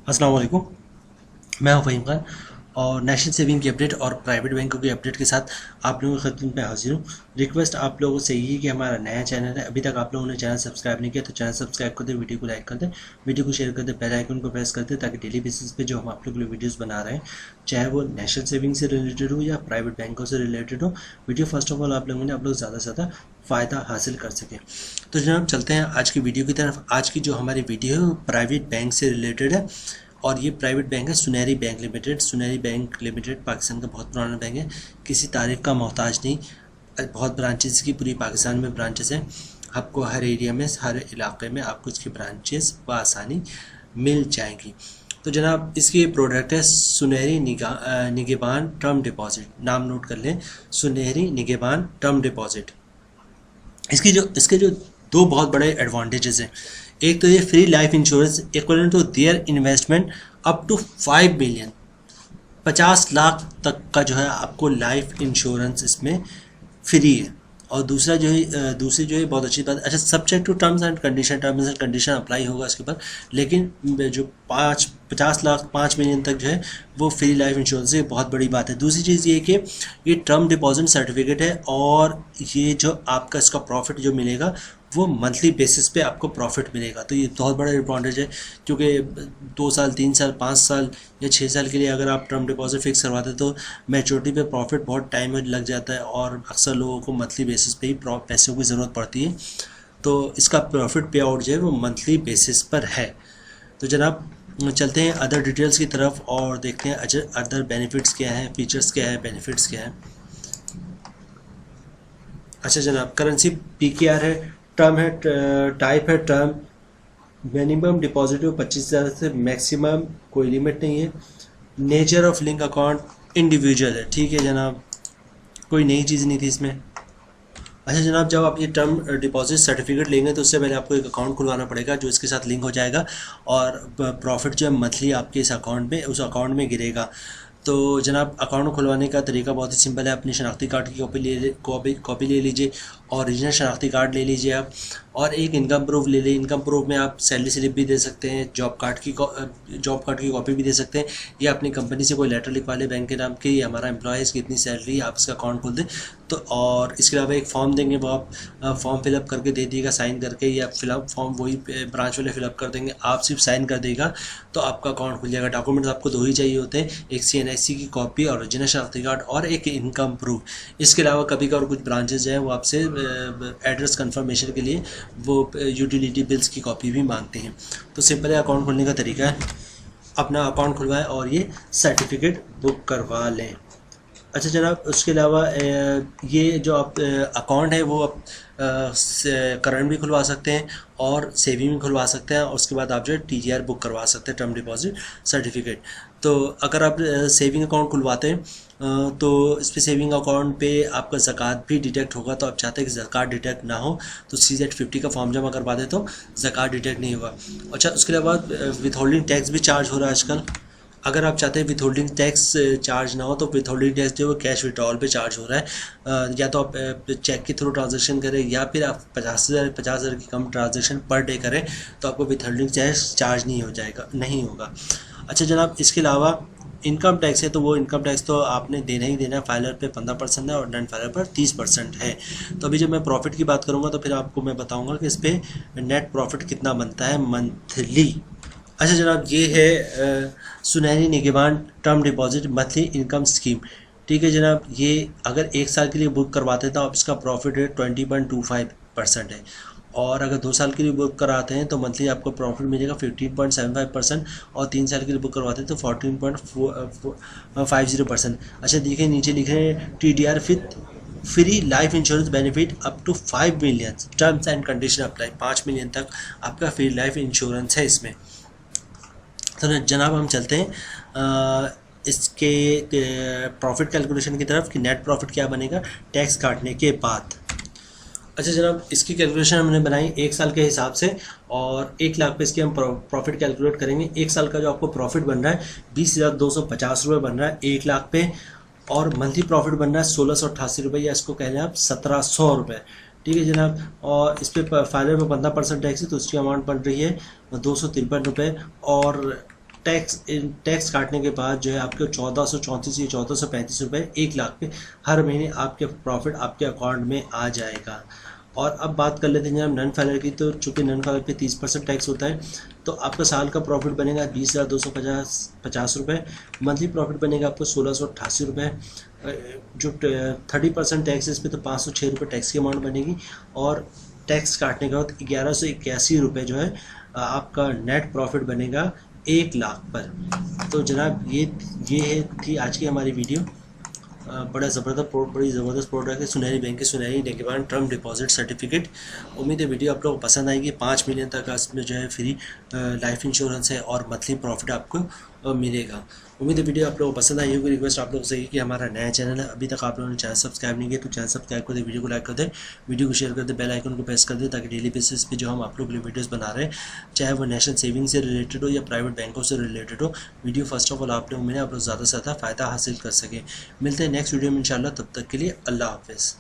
अस्सलाम वालेकुम। मैं हूं फ़हीम खान और नेशनल सेविंग की अपडेट और प्राइवेट बैंकों की अपडेट के साथ आप लोगों की खिदमत में हाजिर हूँ। रिक्वेस्ट आप लोगों से यही है कि हमारा नया चैनल है, अभी तक आप लोगों ने चैनल सब्सक्राइब नहीं किया तो चैनल सब्सक्राइब कर दें, वीडियो को लाइक कर दें, वीडियो को शेयर कर दें, बेल आइकन को प्रेस कर दें ताकि डेली बेसिस पे जो हम आप लोगों के लिए वीडियोज़ बना रहे हैं, चाहे वो नेशनल सेविंग से रिलेटेड हो या प्राइवेट बैंकों से रिलेटेड हो, वीडियो फर्स्ट ऑफ ऑल आप लोगों ने आप लोग ज़्यादा से ज़्यादा फ़ायदा हासिल कर सकें। तो जनाब चलते हैं आज की वीडियो की तरफ। आज की जो हमारी वीडियो है वो प्राइवेट बैंक से रिलेटेड है और ये प्राइवेट बैंक है सुनहरी बैंक लिमिटेड। सुनहरी बैंक लिमिटेड पाकिस्तान का बहुत पुराना बैंक है, किसी तारीफ का मोहताज नहीं। बहुत ब्रांचेस की पूरी पाकिस्तान में ब्रांचेस हैं, आपको हर एरिया में हर इलाके में आपको इसकी ब्रांचेस बआसानी मिल जाएंगी। तो जनाब इसकी प्रोडक्ट है सुनहरी निगहबान टर्म डिपॉजिट। नाम नोट कर लें, सुनहरी निगहबान टर्म डिपॉजिट। इसके जो दो बहुत बड़े एडवांटेजेस हैं। एक तो ये free life insurance equivalent to their investment up to 5 million, 50 lakh तक का जो है आपको लाइफ इंश्योरेंस इसमें फ्री है। और दूसरा जो है दूसरी जो है बहुत अच्छी बात, अच्छा subject to terms and condition apply होगा इसके ऊपर, लेकिन जो 50 लाख 5 मिलियन तक जो है वो फ्री लाइफ इंश्योरेंस है, बहुत बड़ी बात है। दूसरी चीज़ ये कि ये टर्म डिपॉजिट सर्टिफिकेट है और ये जो आपका इसका प्रॉफिट जो मिलेगा वो मंथली बेसिस पे आपको प्रॉफिट मिलेगा। तो ये बहुत बड़ा एडवांटेज है, क्योंकि 2 साल 3 साल 5 साल या 6 साल के लिए अगर आप टर्म डिपॉजिट फिक्स करवाते तो मैच्योरिटी पे प्रॉफिट बहुत टाइम लग जाता है और अक्सर लोगों को मंथली बेसिस पे ही पैसों की ज़रूरत पड़ती है। तो इसका प्रॉफिट पे आउट जो है वो मंथली बेसिस पर है। तो जनाब चलते हैं अदर डिटेल्स की तरफ और देखते हैं अदर बेनिफिट्स क्या है, फीचर्स क्या है, बेनिफिट्स क्या है। अच्छा जनाब, करेंसी PKR है, टर्म है, टाइप है टर्म, मिनिमम डिपॉजिट 25,000 से मैक्सिमम कोई लिमिट नहीं है। Nature of link account individual है, ठीक है जनाब, कोई नई चीज़ नहीं थी इसमें। अच्छा जनाब, जब आप ये टर्म डिपॉजिट सर्टिफिकेट लेंगे तो उससे पहले आपको एक अकाउंट खुलवाना पड़ेगा जो इसके साथ लिंक हो जाएगा और प्रॉफिट जो है मंथली आपके इस अकाउंट में उस अकाउंट में गिरेगा। तो जनाब अकाउंट खुलवाने का तरीका बहुत ही सिंपल है। अपनी शनाख्ती कार्ड की कॉपी ले लीजिए, ओरिजिनल शनाख्ती कार्ड ले लीजिए आप, और एक इनकम प्रूफ ले लीजिए। इनकम प्रूफ में आप सैलरी स्लिप भी दे सकते हैं, जॉब कार्ड की कॉपी भी दे सकते हैं, या अपनी कंपनी से कोई लेटर लिखवा ले बैंक के नाम के, ये हमारा एम्प्लॉय है, इसकी इतनी सैलरी, आप इसका अकाउंट खोल दें। तो और इसके अलावा एक फॉर्म देंगे, वो आप फॉर्म फिलअप करके दे दिएगा साइन करके, या फिलअप फॉर्म वही ब्रांच वाले फिलअप कर देंगे, आप सिर्फ साइन कर देगा तो आपका अकाउंट खुल जाएगा। डॉक्यूमेंट्स आपको दो ही चाहिए होते हैं, एक CNIC की कॉपी और ओरिजिनल शनाख्ती कार्ड और एक इनकम प्रूफ। इसके अलावा कभी कभार कुछ ब्रांचेज जो है वो आपसे एड्रेस कंफर्मेशन के लिए वो यूटिलिटी बिल्स की कॉपी भी मांगते हैं। तो सिंपल है, अकाउंट खोलने का तरीका है, अपना अकाउंट खुलवाएं और ये सर्टिफिकेट बुक करवा लें। अच्छा जनाब, उसके अलावा ये जो आप अकाउंट है वो आप करंट भी खुलवा सकते हैं और सेविंग भी खुलवा सकते हैं, और उसके बाद आप जो है TDR बुक करवा सकते हैं, टर्म डिपॉजिट सर्टिफिकेट। तो अगर आप सेविंग अकाउंट खुलवाते हैं तो इस पर सेविंग अकाउंट पे आपका ज़कात भी डिटेक्ट होगा। तो आप चाहते हैं कि ज़कात डिटेक्ट ना हो तो CZ50 का फॉर्म जमा करवा दे तो ज़कात डिटेक्ट नहीं होगा। अच्छा, उसके अलावा विथ होल्डिंग टैक्स भी चार्ज हो रहा है आजकल। अगर आप चाहते हैं विथ होल्डिंग टैक्स चार्ज ना हो तो विथ होल्डिंग टैक्स जो है कैश विड्रॉल पे चार्ज हो रहा है। या तो आप चेक के थ्रू ट्रांजेक्शन करें या फिर आप 50,000 की कम ट्रांजेक्शन पर डे करें तो आपको विथ होल्डिंग टैक्स चार्ज नहीं होगा। अच्छा जनाब, इसके अलावा इनकम टैक्स है तो वो इनकम टैक्स तो आपने देना ही देना है। फाइलर पे 15% है और नॉन फाइलर पर 30% है। तो अभी जब मैं प्रॉफिट की बात करूँगा तो फिर आपको मैं बताऊँगा कि इस पर नेट प्रॉफिट कितना बनता है मंथली। अच्छा जनाब, ये है Sunehri Nigehban term deposit monthly income scheme. ठीक है जनाब, ये अगर 1 साल के लिए बुक करवाते हैं तो आप इसका प्रॉफिट रेट 20.25% है, और अगर 2 साल के लिए बुक कराते हैं तो मंथली आपको प्रॉफिट मिलेगा 15.75%, और 3 साल के लिए बुक करवाते हैं तो 14.50%। अच्छा देखिए, नीचे लिख रहे हैं TDR with free life insurance benefit up to 5 million, terms and condition apply. 5 million तक आपका फ्री लाइफ इंश्योरेंस है इसमें। तो जनाब हम चलते हैं इसके प्रॉफिट कैलकुलेशन की तरफ कि नेट प्रॉफिट क्या बनेगा टैक्स काटने के बाद। अच्छा जनाब, इसकी कैलकुलेशन हमने बनाई 1 साल के हिसाब से, और 1 लाख पे इसके हम प्रॉफिट कैलकुलेट करेंगे। 1 साल का जो आपको प्रॉफिट बन रहा है 20,250 रुपये बन रहा है 1 लाख पे, और मंथली प्रॉफिट बन रहा है 1,688 रुपये, या इसको कह लें आप 1,700 रुपये। ठीक है जनाब, और इस पर फाइनल में 15% टैक्स है तो उसकी अमाउंट बन रही है 253 रुपये, और टैक्स काटने के बाद जो है आपके 1434 या 1435 रुपये 1 लाख पे हर महीने आपके प्रॉफिट आपके अकाउंट में आ जाएगा। और अब बात कर लेते हैं जब नॉन फाइलर की, तो चूँकि नॉन फाइलर पे 30% टैक्स होता है, तो आपका साल का प्रॉफिट बनेगा 20,250 रुपये। मंथली प्रॉफिट बनेगा आपको 1688 रुपये। जो 30% टैक्स है इस पर तो 506 रुपये टैक्स की अमाउंट बनेगी। और टैक्स काटने के बाद 1181 रुपये जो है आपका नेट प्रॉफिट बनेगा 1 लाख पर। तो जनाब ये थी आज की हमारी वीडियो। बड़ी ज़बरदस्त प्रोडक्ट है सुनहरी बैंक के सुनहरी निगरान टर्म डिपॉजिट सर्टिफिकेट। उम्मीद है वीडियो आप लोगों को पसंद आएगी। 5 मिलियन तक इसमें जो है फ्री लाइफ इंश्योरेंस है और मंथली प्रॉफिट आपको मिलेगा। उम्मीद है वीडियो आप लोगों को पसंद आई होगी। रिक्वेस्ट आप लोगों से कि हमारा नया चैनल है, अभी तक आप लोगों ने चैनल सब्सक्राइब नहीं किया तो चैनल सब्सक्राइब कर दे, वीडियो को लाइक कर दे, वीडियो को शेयर कर दे, बेल आइकन को प्रेस कर दे, ताकि डेली बेसिस पे जो हम आप लोग के लिए वीडियोस बना रहे हैं, चाहे वो नेशनल सेविंग से रिलेटेड हो या प्राइवेट बैंकों से रिलेटेड हो, वीडियो फर्स्ट ऑफ ऑल आप लोग ज़्यादा से ज़्यादा फ़ायदा हासिल कर सकें। मिलते हैं नेक्स्ट वीडियो में इंशाल्लाह, तब तक के लिए अल्लाह हाफिज़।